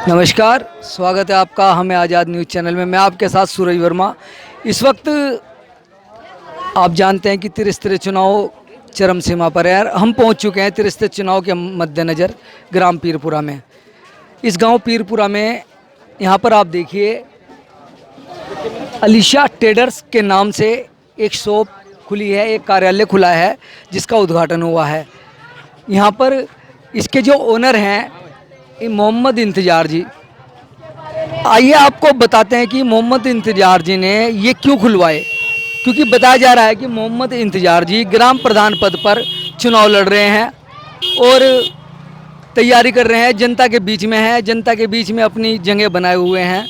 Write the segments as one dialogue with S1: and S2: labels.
S1: नमस्कार, स्वागत है आपका हमें आज़ाद न्यूज़ चैनल में। मैं आपके साथ सूरज वर्मा। इस वक्त आप जानते हैं कि त्रिस्तरीय चुनाव चरम सीमा पर है और हम पहुंच चुके हैं त्रिस्तरीय चुनाव के मद्देनज़र ग्राम पीरपुरा में। इस गांव पीरपुरा में यहां पर आप देखिए अलीशा ट्रेडर्स के नाम से एक शॉप खुली है, एक कार्यालय खुला है जिसका उद्घाटन हुआ है। यहाँ पर इसके जो ओनर हैं मोहम्मद इंतजार जी, आइए आपको बताते हैं कि मोहम्मद इंतजार जी ने ये क्यों खुलवाए। क्योंकि बताया जा रहा है कि मोहम्मद इंतजार जी ग्राम प्रधान पद पर चुनाव लड़ रहे हैं और तैयारी कर रहे हैं, जनता के बीच में हैं, जनता के बीच में अपनी जगह बनाए हुए हैं।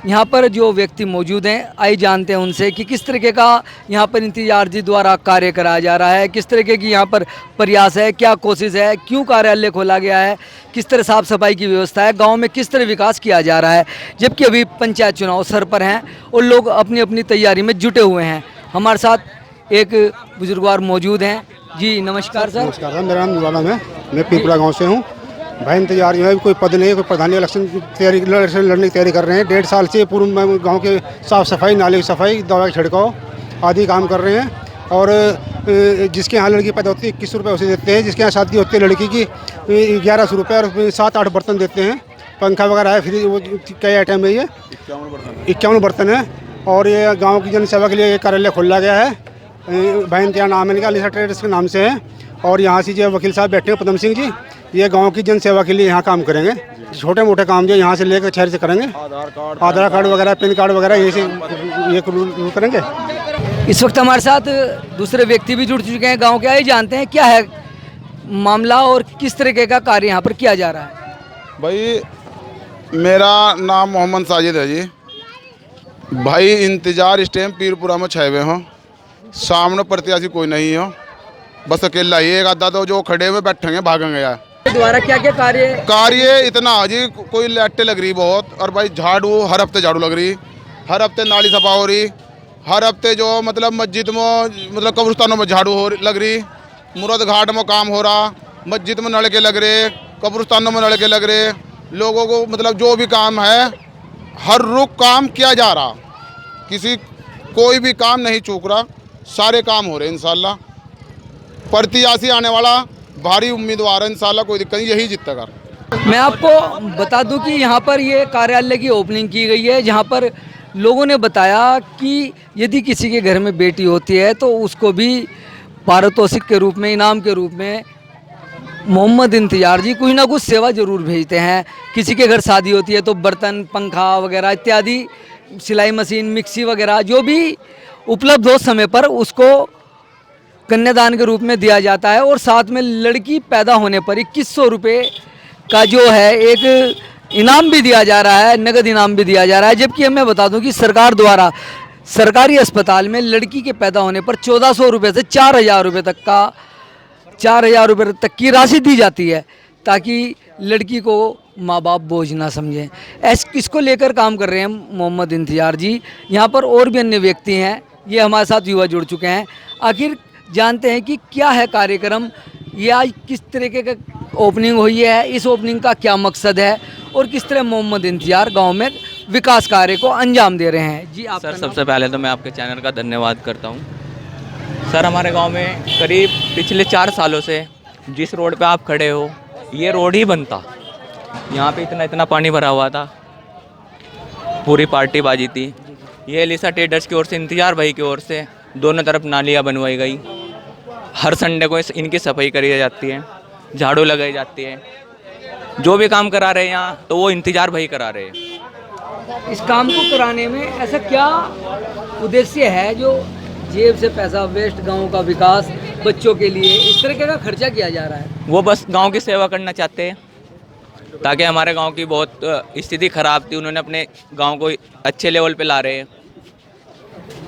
S1: यहाँ पर जो व्यक्ति मौजूद हैं आइए जानते हैं उनसे कि किस तरीके का यहाँ पर इंतजार जी द्वारा कार्य कराया जा रहा है, किस तरीके की यहाँ पर प्रयास है, क्या कोशिश है, क्यों कार्यालय खोला गया है, किस तरह साफ़ सफाई की व्यवस्था है, गांव में किस तरह विकास किया जा रहा है। जबकि अभी पंचायत चुनाव सर पर हैं और लोग अपनी अपनी तैयारी में जुटे हुए हैं। हमारे साथ एक बुजुर्गवार मौजूद हैं। जी नमस्कार सर।
S2: नमस्कार सर, मेरा नाम निवाला है। मैं पीपला गांव से हूं। भाई इंतजार जो है कोई पद नहीं है, कोई प्रधानी इलेक्शन लड़ने की तैयारी कर रहे हैं। 1.5 साल से पूर्व में गांव के साफ़ सफाई, नाले की सफाई, दवा का छिड़काव आदि काम कर रहे हैं। और जिसके यहाँ लड़की पैदा होती है 21 रुपये उसे देते हैं, जिसके यहाँ शादी होती है लड़की की 1100 रुपये और 7-8 बर्तन देते हैं। पंखा वगैरह है, फ्री वो कई आइटम है। ये 51 बर्तन है। और ये गाँव की जनसेवा के लिए एक कार्यालय खोला गया है। भाई इंतजार नाम है इनका, अलीशा ट्रेडर्स के नाम से है। और यहाँ से जो वकील साहब बैठे हैं पदम सिंह जी, ये गांव की जन सेवा के लिए यहाँ काम करेंगे। छोटे मोटे काम जो यहाँ से लेकर शहर से करेंगे, आधार कार्ड वगैरह, पैन कार्ड वगैरह ये रूल करेंगे।
S1: इस वक्त हमारे साथ दूसरे व्यक्ति भी जुड़ चुके हैं गांव के। आइए जानते हैं क्या है मामला और किस तरीके का कार्य यहाँ पर किया जा रहा है।
S3: भाई मेरा नाम मोहम्मद साजिद है जी। भाई इंतजार इस टाइम पीरपुरा में छाए हुए हों, सामने प्रत्याशी कोई नहीं हो, बस अकेला ही एक आधा तो जो खड़े हुए बैठेंगे भागेंगे यार।
S1: द्वारा क्या क्या
S3: कार्य इतना जी, कोई लाइटें लग रही बहुत, और भाई झाड़ू हर हफ्ते झाड़ू लग रही, हर हफ्ते नाली सफा हो रही, हर हफ्ते जो मतलब मस्जिद में मतलब कब्रिस्तानों में झाड़ू हो लग रही, मुराद घाट में काम हो रहा, मस्जिद में नलके लग रहे, कब्रिस्तानों में नलके लग रहे। लोगों को मतलब जो भी काम है हर रुख काम किया जा रहा, कोई भी काम नहीं चूक रहा, सारे काम हो रहे इंशाल्लाह। प्रत्याशी आने वाला भारी उम्मीदवार है इंशाल्लाह, कोई दिक्कत नहीं, यही जीतेगा।
S1: मैं आपको बता दूं कि यहाँ पर ये कार्यालय की ओपनिंग की गई है, जहाँ पर लोगों ने बताया कि यदि किसी के घर में बेटी होती है तो उसको भी पारितोषिक के रूप में, इनाम के रूप में मोहम्मद इंतजार जी कुछ ना कुछ सेवा ज़रूर भेजते हैं। किसी के घर शादी होती है तो बर्तन, पंखा वगैरह इत्यादि, सिलाई मशीन, मिक्सी वगैरह जो भी उपलब्ध हो समय पर उसको कन्यादान के रूप में दिया जाता है। और साथ में लड़की पैदा होने पर 2100 रुपये का जो है एक इनाम भी दिया जा रहा है, नगद इनाम भी दिया जा रहा है। जबकि मैं बता दूं कि सरकार द्वारा सरकारी अस्पताल में लड़की के पैदा होने पर 1400 रुपये से 4000 रुपये तक का 4000 रुपये तक की राशि दी जाती है, ताकि लड़की को माँ बाप बोझ ना समझें। इसको लेकर काम कर रहे हैं मोहम्मद इंतजार जी। यहाँ पर और भी अन्य व्यक्ति हैं, ये हमारे साथ युवा जुड़ चुके हैं। आखिर जानते हैं कि क्या है कार्यक्रम, ये आज किस तरीके का ओपनिंग हुई है, इस ओपनिंग का क्या मकसद है और किस तरह मोहम्मद इंतजार गांव में विकास कार्य को अंजाम दे रहे हैं। जी आप
S4: सर, सबसे पहले तो मैं आपके चैनल का धन्यवाद करता हूं। सर, हमारे गांव में करीब पिछले 4 सालों से जिस रोड पे आप खड़े हो ये रोड ही बनता, यहाँ पे इतना पानी भरा हुआ था, पूरी पार्टी बाजी थी। ये अलीशा ट्रेडर्स की ओर से, इंतजार भाई की ओर से दोनों तरफ नालियाँ बनवाई गई। हर संडे को इनकी सफाई करी जाती है, झाड़ू लगाई जाती है। जो भी काम करा रहे हैं यहाँ तो वो इंतजार भाई करा रहे हैं।
S1: इस काम को कराने में ऐसा क्या उद्देश्य है जो जेब से पैसा वेस्ट, गांव का विकास, बच्चों के लिए इस तरीके का खर्चा किया जा रहा है?
S4: वो बस गांव की सेवा करना चाहते हैं, ताकि हमारे गांव की बहुत स्थिति खराब थी, उन्होंने अपने गांव को अच्छे लेवल पे ला रहे हैं।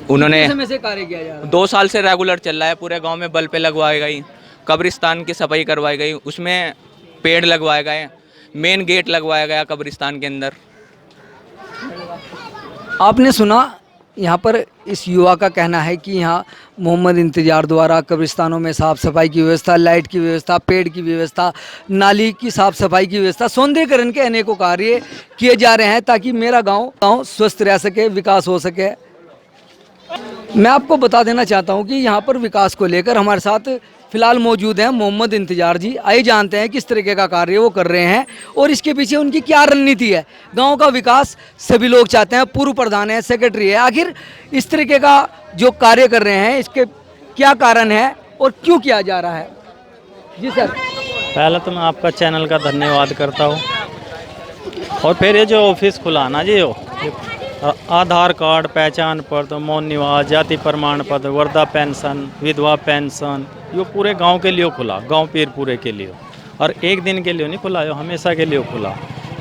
S4: उन्होंने
S1: समय से कार्य किया जा रहा है?
S4: 2 साल से रेगुलर चल रहा है। पूरे गांव में बल्ब लगवाई गई, कब्रिस्तान की सफाई करवाई गई, उसमें पेड़ लगवाए गए, मेन गेट लगवाया गया कब्रिस्तान के अंदर।
S1: आपने सुना यहाँ पर इस युवा का कहना है कि यहाँ मोहम्मद इंतजार द्वारा कब्रिस्तानों में साफ़ सफाई की व्यवस्था, लाइट की व्यवस्था, पेड़ की व्यवस्था, नाली की साफ़ सफाई की व्यवस्था, सौंदर्यीकरण के अनेकों कार्य किए जा रहे हैं ताकि मेरा गांव स्वस्थ रह सके, विकास हो सके। मैं आपको बता देना चाहता हूं कि यहाँ पर विकास को लेकर हमारे साथ फिलहाल मौजूद हैं मोहम्मद इंतजार जी। आइए जानते हैं किस तरीके का कार्य वो कर रहे हैं और इसके पीछे उनकी क्या रणनीति है। गांव का विकास सभी लोग चाहते हैं, पूर्व प्रधान है, सेक्रेटरी है, आखिर इस तरीके का जो कार्य कर रहे हैं इसके क्या कारण है और क्यों किया जा रहा है? जी सर।
S5: पहले तो मैं आपका चैनल का धन्यवाद करता हूँ और फिर ये जो ऑफिस खुला ना जी, आधार कार्ड, पहचान पत्र, मौन निवास, जाति प्रमाण पत्र, वृद्धा पेंशन, विधवा पेंशन, ये पूरे गांव के लिए खुला, गांव पीर पूरे के लिए। और एक दिन के लिए नहीं खुला, ये हमेशा के लिए खुला।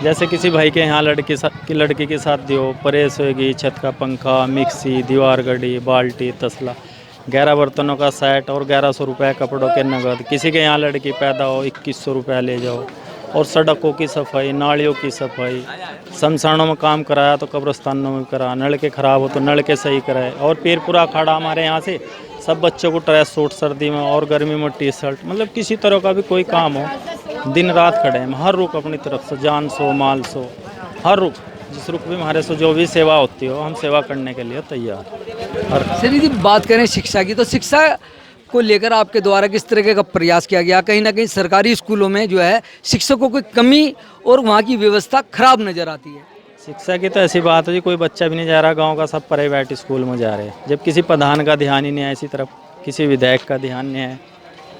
S5: जैसे किसी भाई के यहाँ लड़की की शादी हो, प्रेस होगी, छत का पंखा, मिक्सी, दीवार घड़ी, बाल्टी, तसला, 11 बर्तनों का सेट और 1100 रुपये कपड़ों के नगद। किसी के यहाँ लड़की पैदा हो, 2100 रुपये ले जाओ। और सड़कों की सफाई, नालियों की सफाई, शमशानों में काम कराया तो कब्रिस्तानों में करा, नल के ख़राब हो तो नल के सही कराए। और पीर पूरा अखाड़ा हमारे यहाँ से सब बच्चों को ट्रेस सूट सर्दी में और गर्मी में टी शर्ट, मतलब किसी तरह का भी कोई काम हो, दिन रात खड़े हैं। हर रुख अपनी तरफ से, जान सो माल सो, हर रुख जिस रुख भी हमारे से जो भी सेवा होती हो, हम सेवा करने के लिए तैयार। और
S1: सर यदि बात करें शिक्षा की, तो शिक्षा को लेकर आपके द्वारा किस तरीके का प्रयास किया गया? कहीं ना कहीं सरकारी स्कूलों में जो है शिक्षकों की कमी और वहाँ की व्यवस्था खराब नज़र आती है।
S5: शिक्षा की तो ऐसी बात है जी, कोई बच्चा भी नहीं जा रहा गांव का, सब प्राइवेट स्कूल में जा रहे हैं। जब किसी प्रधान का ध्यान ही नहीं है इसी तरफ, किसी विधायक का ध्यान नहीं है,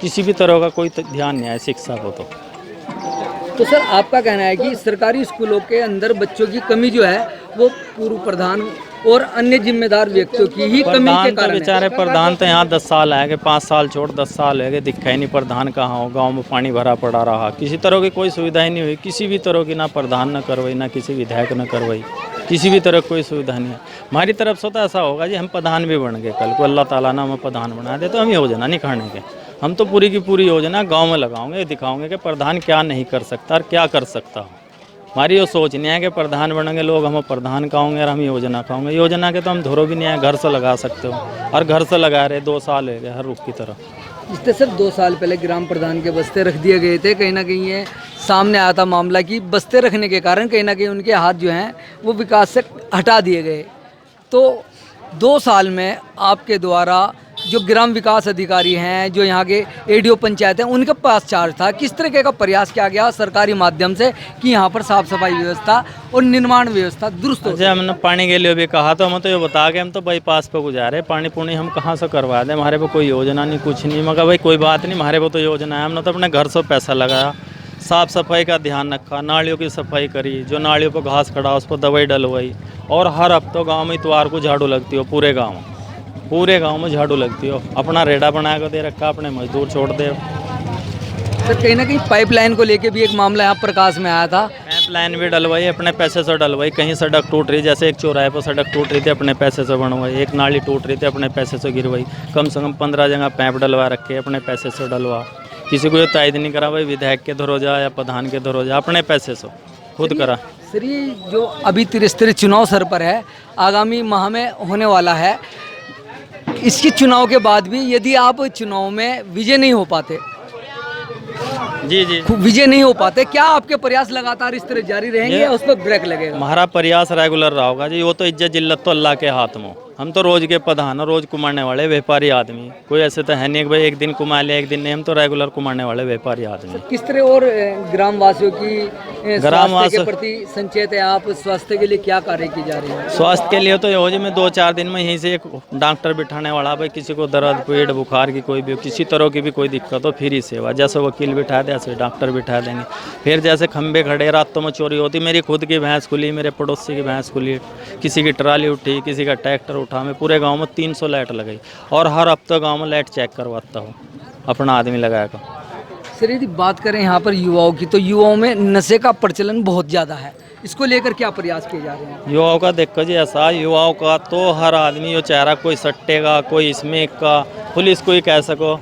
S5: किसी भी तरह का कोई ध्यान नहीं है शिक्षा को।
S1: तो सर आपका कहना है कि सरकारी स्कूलों के अंदर बच्चों की कमी जो है वो पूर्व प्रधान और अन्य जिम्मेदार व्यक्तियों की ही कमी के कारण है।
S5: बेचारे प्रधान तो यहाँ 10 साल है कि 5 साल छोड़ 10 साल है कि दिखा ही नहीं प्रधान कहाँ हो। गांव में पानी भरा पड़ा रहा, किसी तरह की कोई सुविधा ही नहीं हुई, किसी भी तरह की, ना प्रधान न करवाई, ना किसी विधायक न करवाई, किसी भी तरह कोई सुविधा नहीं है। हमारी तरफ से तो ऐसा होगा जी, हम प्रधान भी बन गए, कल को अल्लाह ताला ने हमें प्रधान बना दे तो हम योजना नहीं खाने के, हम तो पूरी की पूरी योजना गांव में लगाओगे, दिखाओगे कि प्रधान क्या नहीं कर सकता और क्या कर सकता हो। हमारी ये सोच नहीं है कि प्रधान बनेंगे लोग, हम प्रधान खाओगे और हम योजना खाओगे। योजना के तो हम धोरो भी नहीं है, घर से लगा सकते हो और घर से लगा रहे 2 साल हो गए हर रुख की तरह।
S1: जिससे सिर्फ 2 साल पहले ग्राम प्रधान के बस्ते रख दिए गए थे, कहीं ना कहीं ये सामने आया था मामला कि बस्ते रखने के कारण कहीं ना कहीं उनके हाथ जो हैं वो विकास से हटा दिए गए। तो 2 साल में आपके द्वारा जो ग्राम विकास अधिकारी हैं, जो यहाँ के एडीओ पंचायत हैं, उनके पास चार्ज था, किस तरीके का प्रयास किया गया सरकारी माध्यम से कि यहाँ पर साफ सफाई व्यवस्था और निर्माण व्यवस्था दुरुस्त हो?
S5: जब हमने पानी के लिए भी कहा तो हम तो ये बता के हम तो बाईपास पे गुजारे, पानी पुणी हम कहाँ से करवा दें, हमारे पे कोई योजना नहीं, कुछ नहीं। मगर भाई कोई बात नहीं, हमारे पे तो योजना है, हमने तो अपने घर से पैसा लगाया, साफ़ सफाई का ध्यान रखा, नालियों की सफाई करी, जो नालियों पर घास खड़ा उस पर दवाई डलवाई। और हर हफ्ते गाँव में इतवार को झाड़ू लगती हो, पूरे गांव में झाड़ू लगती हो। अपना रेडा बना कर दे रखा, अपने मजदूर छोड़ दे।
S1: सर कहीं ना कहीं पाइपलाइन को लेके भी एक मामला यहाँ प्रकाश में आया था।
S5: पाइपलाइन भी डलवाई, अपने पैसे से डलवाई। कहीं सड़क टूट रही, जैसे एक चौराहे पर सड़क टूट रही थी, अपने पैसे से बनवाई। एक नाली टूट रही थी, अपने पैसे से गिरवाई। कम से कम 15 जगह पैप डलवा रखे, अपने पैसे से डलवा। किसी को ये तायद नहीं करा भाई विधायक के धरो जा या प्रधान के धरो जा, अपने पैसे से खुद करा।
S1: सर ये जो अभी त्रिस्तरीय चुनाव सर पर है, आगामी माह में होने वाला है, इसके चुनाव के बाद भी यदि आप चुनाव में विजय नहीं हो पाते, विजय नहीं हो पाते, क्या आपके प्रयास लगातार इस तरह जारी रहेंगे या उस पर ब्रेक लगेगा?
S5: हमारा प्रयास रेगुलर रहा होगा जी। वो तो इज्जत जिल्लत तो अल्लाह के हाथ में। हम तो रोज के प्रधान, रोज कुमारने वाले व्यापारी आदमी। कोई ऐसे तो है नहीं कि भाई एक दिन कुमार लिया एक दिन नहीं, हम तो रेगुलर कुमारने वाले व्यापारी आदमी।
S1: किस तरह और ग्रामवासियों की स्वास्थ्य के प्रति संचेत है आप? स्वास्थ्य के लिए क्या कार्य की जा रही है?
S5: स्वास्थ्य के लिए तो ये हो जी, मैं 2-4 दिन में यहीं से एक डॉक्टर बिठाने वाला, भाई किसी को दर्द पेट बुखार की कोई भी किसी तरह की भी कोई दिक्कत हो, फ्री सेवा। जैसे वकील बिठा दे ऐसे डॉक्टर बिठा देंगे। फिर जैसे खंबे खड़े, रातों में चोरी होती, मेरी खुद की भैंस खुली, मेरे पड़ोसी की भैंस खुली, किसी की ट्राली उठी, किसी का ट्रैक्टर उठा, मैं पूरे गांव में 300 लाइट लगाई और हर हफ्ते गांव में लाइट चेक करवाता हूँ अपना आदमी लगाकर।
S1: सर यदि बात करें यहाँ पर युवाओं की, तो युवाओं में नशे का प्रचलन बहुत ज़्यादा है, इसको लेकर क्या प्रयास किए जा रहे हैं?
S5: युवाओं का देखो जी ऐसा, युवाओं का तो हर आदमी यो चाह रहा, कोई सट्टे का, कोई स्मैक का। पुलिस को ही कह सको,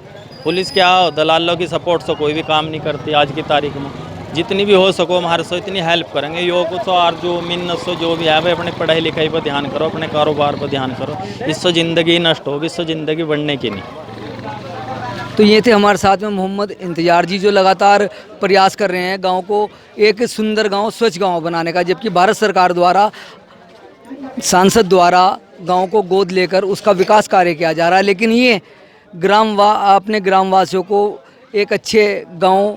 S5: पुलिस क्या दलालों की सपोर्ट से कोई भी काम नहीं करती आज की तारीख में। जितनी भी हो सको हमारे से इतनी हेल्प करेंगे। यो कुछ और जो मिन्नत से जो भी है भाई अपने पढ़ाई लिखाई पर ध्यान करो, अपने कारोबार पर ध्यान करो, इससे ज़िंदगी नष्ट होगी, इससे ज़िंदगी बढ़ने की नहीं।
S1: तो ये थे हमारे साथ में मोहम्मद इंतजार जी, जो लगातार प्रयास कर रहे हैं गांव को एक सुंदर गांव, स्वच्छ गांव बनाने का, जबकि भारत सरकार द्वारा, सांसद द्वारा गांव को गोद लेकर उसका विकास कार्य किया जा रहा है। लेकिन ये अपने ग्रामवासियों को एक अच्छे गांव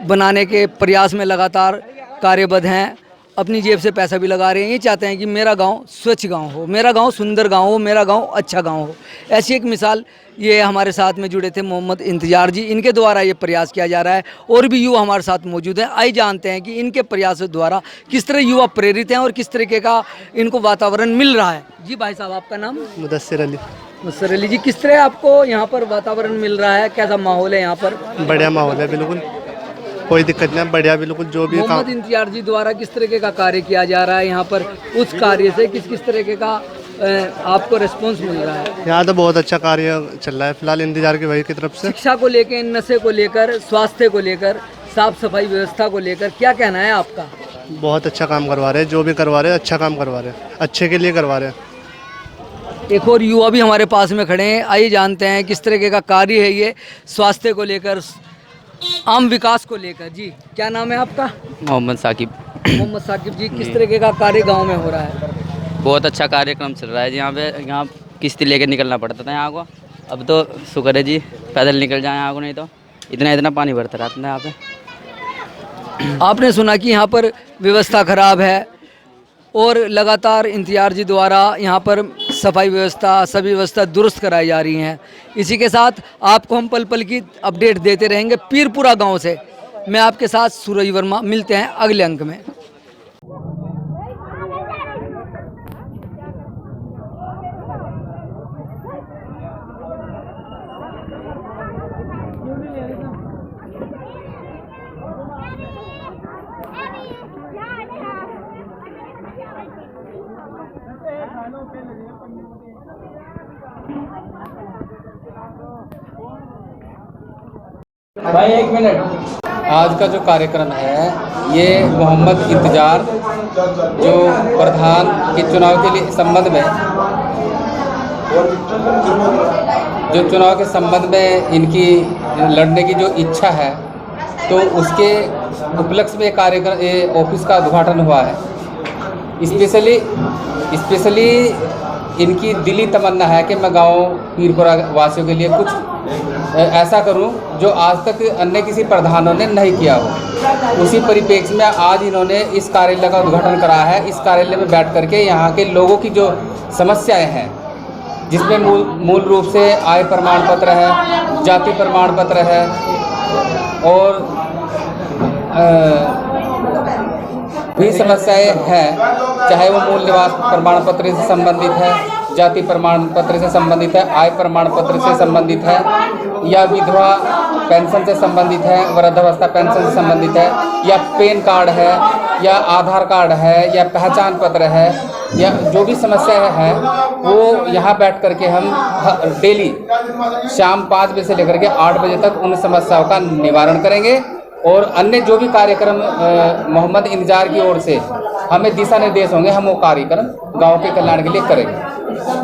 S1: बनाने के प्रयास में लगातार कार्यबद्ध हैं, अपनी जेब से पैसा भी लगा रहे हैं। ये चाहते हैं कि मेरा गांव स्वच्छ गांव हो, मेरा गांव सुंदर गांव हो, मेरा गांव अच्छा गांव हो। ऐसी एक मिसाल ये हमारे साथ में जुड़े थे मोहम्मद इंतजार जी, इनके द्वारा ये प्रयास किया जा रहा है। और भी युवा हमारे साथ मौजूद हैं, आइए जानते हैं कि इनके प्रयासों द्वारा किस तरह युवा प्रेरित हैं और किस तरीके का इनको वातावरण मिल रहा है। जी भाई साहब, आपका नाम?
S6: मुदस्सिर अली।
S1: मुदस्सिर अली जी, किस तरह आपको यहाँ पर वातावरण मिल रहा है, कैसा माहौल है यहाँ पर?
S6: बढ़िया माहौल है, बिल्कुल कोई दिक्कत नहीं, बढ़िया बिल्कुल। जो भी
S1: मोहम्मद इंतजार जी द्वारा किस तरीके का कार्य किया जा रहा है यहाँ पर, उस कार्य से किस किस तरीके का आपको रिस्पॉन्स मिल रहा है?
S6: यहाँ तो बहुत अच्छा कार्य चल रहा है फिलहाल इंतजार की भाई की तरफ से।
S1: शिक्षा को लेकर, नशे को लेकर, स्वास्थ्य को लेकर, साफ सफाई व्यवस्था को लेकर क्या कहना है आपका?
S6: बहुत अच्छा काम करवा रहे हैं, जो भी करवा रहे हैं अच्छा काम करवा रहे हैं, अच्छे के लिए करवा रहे हैं।
S1: एक और युवा भी हमारे पास में खड़े हैं, आइए जानते हैं किस तरीके का कार्य है ये, स्वास्थ्य को लेकर, आम विकास को लेकर। जी, क्या नाम है आपका?
S7: मोहम्मद साकिब।
S1: मोहम्मद साकिब जी, किस तरीके का कार्य गांव में हो रहा है?
S7: बहुत अच्छा कार्यक्रम चल रहा है। यहाँ किश्ती लेकर निकलना पड़ता था यहाँ को, अब तो शुक्र है जी पैदल निकल जाए यहाँ को, नहीं तो इतना पानी भरता रहता है यहाँ पे।
S1: आपने सुना कि यहाँ पर व्यवस्था खराब है और लगातार इंतजार जी द्वारा यहाँ पर सफाई व्यवस्था, सभी व्यवस्था दुरुस्त कराई जा रही हैं। इसी के साथ आपको हम पल पल की अपडेट देते रहेंगे पीरपुरा गांव से। मैं आपके साथ सूरज वर्मा, मिलते हैं अगले अंक में।
S8: भाई एक मिनट, आज का जो कार्यक्रम है ये मोहम्मद इंतजार जो प्रधान के चुनाव के लिए संबंध में, जो चुनाव के संबंध में इनकी लड़ने की जो इच्छा है, तो उसके उपलक्ष्य में कार्यक्रम ऑफिस का उद्घाटन हुआ है। स्पेशली इनकी दिली तमन्ना है कि मैं गांव पीरपुरा वासियों के लिए कुछ ऐसा करूं जो आज तक अन्य किसी प्रधानों ने नहीं किया हो। उसी परिप्रेक्ष्य में आज इन्होंने इस कार्यालय का उद्घाटन करा है। इस कार्यालय में बैठ करके यहाँ के लोगों की जो समस्याएं हैं, जिसमें मूल रूप से आय प्रमाण पत्र है, जाति प्रमाण पत्र है और भी समस्याएं हैं, चाहे वो मूल निवास प्रमाण पत्र से संबंधित है, जाति प्रमाण पत्र से संबंधित है, आय प्रमाण पत्र से संबंधित है, या विधवा पेंशन से संबंधित है, वृद्धावस्था पेंशन से संबंधित है, या पैन कार्ड है, या आधार कार्ड है, या पहचान पत्र है, या जो भी समस्याएं हैं वो यहाँ बैठ करके हम डेली शाम 5 बजे से लेकर के 8 बजे तक उन समस्याओं का निवारण करेंगे। और अन्य जो भी कार्यक्रम मोहम्मद इंतजार की ओर से हमें दिशा निर्देश होंगे, हम वो कार्यक्रम गांव के कल्याण के लिए करेंगे।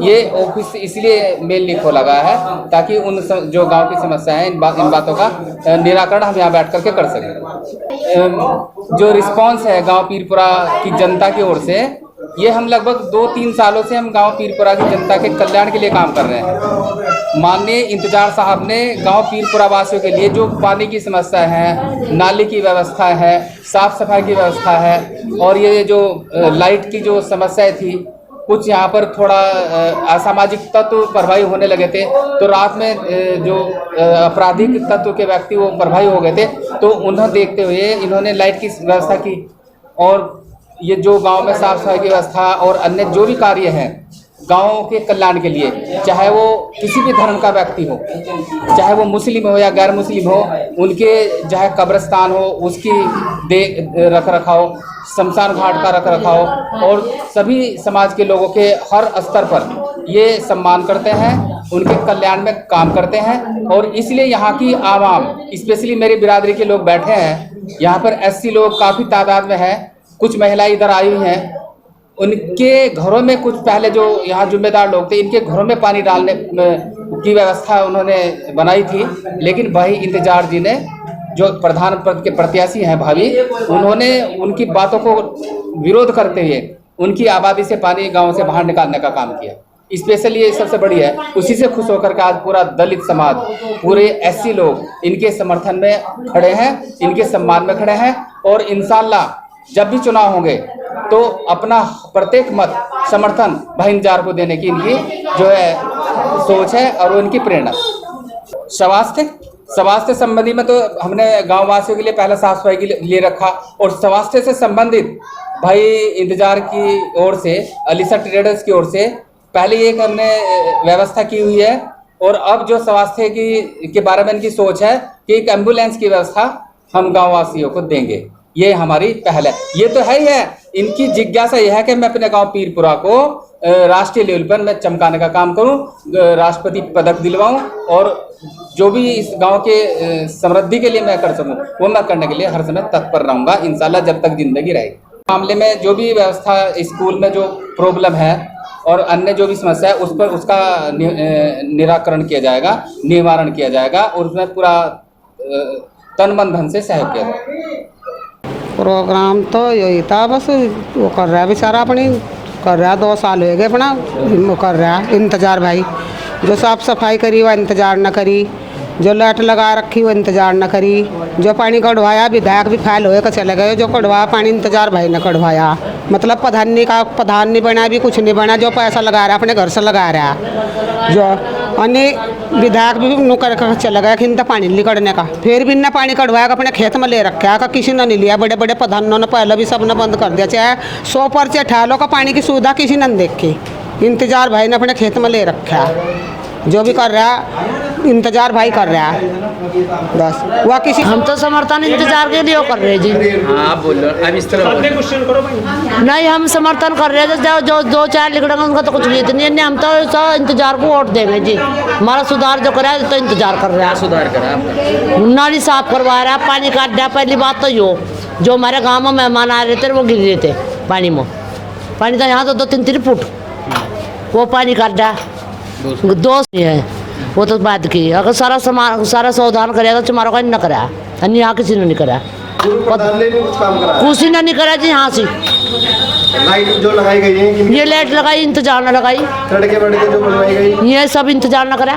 S8: ये ऑफिस इसलिए मेनली खोला गया है ताकि उन जो गांव की समस्या है इन बातों का निराकरण हम यहाँ बैठ करके कर सकें। जो रिस्पांस है गांव पीरपुरा की जनता की ओर से, ये हम लगभग 2-3 सालों से हम गांव पीरपुरा की जनता के कल्याण के लिए काम कर रहे हैं। माननीय इंतजार साहब ने गांव पीरपुरा वासियों के लिए जो पानी की समस्या है, नाली की व्यवस्था है, साफ सफाई की व्यवस्था है, और ये जो लाइट की जो समस्याएं थी, कुछ यहाँ पर थोड़ा असामाजिक तत्व प्रभावी होने लगे थे, तो रात में जो आपराधिक तत्व के व्यक्ति वो प्रभावी हो गए थे, तो उन्हें देखते हुए इन्होंने लाइट की व्यवस्था की। और ये जो गांव में साफ सफाई की व्यवस्था और अन्य जो भी कार्य हैं गांव के कल्याण के लिए, चाहे वो किसी भी धर्म का व्यक्ति हो, चाहे वो मुस्लिम हो या गैर मुस्लिम हो, उनके चाहे कब्रिस्तान हो उसकी रख रखाव, शमशान घाट का रख रखाव, और सभी समाज के लोगों के हर स्तर पर ये सम्मान करते हैं, उनके कल्याण में काम करते हैं। और इसलिए यहाँ की आवाम, स्पेशली मेरी बिरादरी के लोग बैठे हैं, यहाँ पर एससी लोग काफ़ी तादाद में है, कुछ महिलाएं इधर आई हुई हैं। उनके घरों में कुछ पहले जो यहाँ जिम्मेदार लोग थे, इनके घरों में पानी डालने की व्यवस्था उन्होंने बनाई थी, लेकिन भाई इंतजार जी ने, जो प्रधान पद के प्रत्याशी हैं भाभी, उन्होंने उनकी बातों को विरोध करते हुए उनकी आबादी से पानी गांव से बाहर निकालने का काम किया। स्पेशली ये सबसे बड़ी है, उसी से खुश होकर के आज पूरा दलित समाज, पूरे एससी लोग इनके समर्थन में खड़े हैं, इनके सम्मान में खड़े हैं। और इंशाल्लाह जब भी चुनाव होंगे तो अपना प्रत्येक मत समर्थन भाई इंतजार को देने की इनकी जो है सोच है और उनकी प्रेरणा। स्वास्थ्य संबंधी में तो हमने गाँव वासियों के लिए पहले साफ सफाई के लिए रखा, और स्वास्थ्य से संबंधित भाई इंतजार की ओर से, अलीसा ट्रेडर्स की ओर से पहले एक हमने व्यवस्था की हुई है। और अब जो स्वास्थ्य के बारे में इनकी सोच है कि एक एम्बुलेंस की व्यवस्था हम गाँव वासियों को देंगे, ये हमारी पहल है। ये तो है ही है, इनकी जिज्ञासा यह है कि मैं अपने गांव पीरपुरा को राष्ट्रीय लेवल पर मैं चमकाने का काम करूं, राष्ट्रपति पदक दिलवाऊं, और जो भी इस गांव के समृद्धि के लिए मैं कर सकूं वो मैं करने के लिए हर समय तत्पर रहूंगा, इंशाल्लाह जब तक जिंदगी रहेगी। मामले में जो भी व्यवस्था, स्कूल में जो प्रॉब्लम है और अन्य जो भी समस्या है उस पर उसका निराकरण किया जाएगा, निवारण किया जाएगा, और उसमें पूरा तन मन धन से सहयोग किया जाएगा।
S9: प्रोग्राम तो यही था, बस वो कर रहा है बेचारा, अपनी कर रहा है, 2 साल हो गए अपना वो कर रहा है इंतज़ार। भाई जो साफ़ सफाई करी वह इंतज़ार न करी, जो लाइट लगा रखी वो इंतज़ार न करी, जो पानी कढ़वाया विधायक भी फाइल होए का चले गए, जो कढ़वाया पानी इंतज़ार भाई ने कढ़वाया। मतलब प्रधान नहीं बना, भी कुछ नहीं बना, जो पैसा लगा रहा है अपने घर से लगा रहा है। जो अन्य विधायक भी नुकर कर चला गया खिंता पानी निकलने का, फिर भी ना पानी कढ़वाया अपने खेत में ले रखा है, किसी ने नहीं लिया। बड़े बड़े प्रधानों ने पहले भी सब ने बंद कर दिया, चाहे 100 पर्चे ठहलों का पानी की सुविधा किसी ने देखी। इंतज़ार भाई ने अपने खेत में ले रखा है, जो भी कर रहा है इंतज़ार भाई कर रहा है बस। वह किसी
S10: हम तो समर्थन इंतजार के लिए कर रहे हैं जी।
S8: आप बोल रहे अब इस तरह
S10: नहीं, हम समर्थन कर रहे हैं, जो 2-4 लिखड़ेंगे उनका तो कुछ नहीं है, हम तो इंतजार को वोट देंगे जी। हमारा सुधार जो करा है तो इंतजार कर रहा है।
S8: सुधार करा,
S10: नाली साफ करवा रहा है, पानी काट रहा है। पहली बात तो जो हमारे गाँव में मेहमान आ रहे थे वो गिर रहे थे पानी में, पानी था यहाँ तो 2-3 फुट, वो पानी काट रहा है। दोस्त है वो तो बात की, अगर सारा समाधान करेगा तो तुम्हारा का नहीं करा, यहाँ किसी ने नहीं करा, कुछ ने नहीं करा जी। यहाँ से
S6: लाइट जो लगाई गई है,
S10: ये लाइट लगाई, इंतजार न लगाई,
S6: सड़कें जो बनवाई गई,
S10: ये सब इंतजार न करा।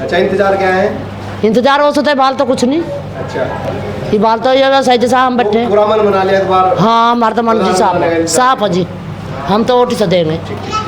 S6: अच्छा, इंतजार क्या है?
S10: इंतजार हो सकता है, बाल तो कुछ नहीं।
S6: अच्छा,
S10: ये बाल तो ये सही जैसा हम बैठे,
S6: पूरा मन बना लिया इस बार।
S10: हाँ, हमारा तो मन जी साफ है जी, हम तो वोट से देंगे।
S9: जा